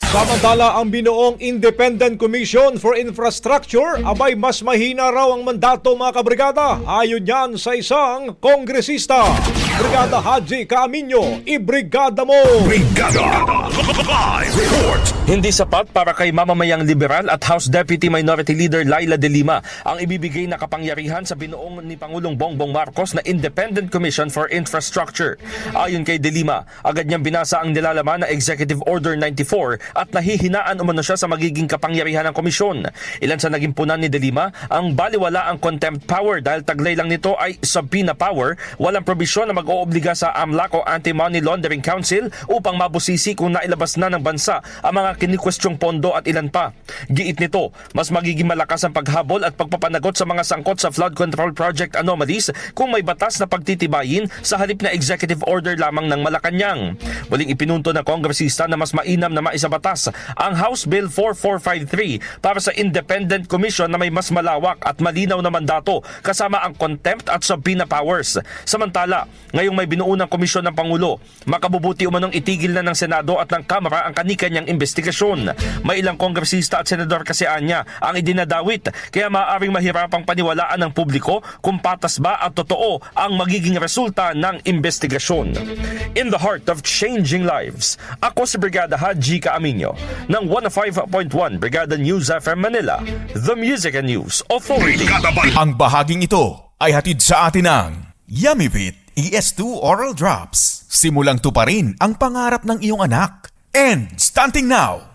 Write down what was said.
Samantala, ang binuong Independent Commission for Infrastructure abay mas mahina raw ang mandato mga kabrigada. Ayon yan sa isang kongresista. Brigada Haji Caaminyo, ibrigada mo! Brigada Live Report. Hindi sapat para kay mamamayang liberal at House Deputy Minority Leader Laila De Lima ang ibibigay na kapangyarihan sa binuong ni Pangulong Bongbong Marcos na Independent Commission for Infrastructure. Ayon kay De Lima, agad niyang binasa ang nilalaman na Executive Order 94 at nahihinaan umano siya sa magiging kapangyarihan ng komisyon. Ilan sa naging punan ni De Lima ang baliwala ang contempt power dahil taglay lang nito ay subpoena power, walang probisyon na mag-oobliga sa AMLAC o Anti-Money Laundering Council upang mabusisi kung nailabas na ng bansa ang mga kinikwestyong pondo at ilan pa. Giit nito, mas magiging malakas ang paghabol at pagpapanagot sa mga sangkot sa flood control project anomalies kung may batas na pagtitibayin sa halip na executive order lamang ng Malacanang. Muling ipinunto ng kongresista na mas mainam na maisabatas ang House Bill 4453 para sa Independent Commission na may mas malawak at malinaw na mandato kasama ang contempt at subpoena powers. Samantala, ngayong may binuunang komisyon ng Pangulo, makabubuti umanong itigil na ng Senado at ng Kamara ang kanikanyang investigasyon. May ilang kongresista at senador kasi anya ang idinadawit kaya maaaring mahirapang paniwalaan ng publiko kung patas ba at totoo ang magiging resulta ng investigasyon. In the heart of changing lives, ako si Brigada Haji Caaminyo ng 105.1 Brigada News FM Manila, The Music and News Authority. Ang bahaging ito ay hatid sa atin ng Yummy Fit ES2 Oral Drops. Simulang tuparin ang pangarap ng iyong anak. And stunting now,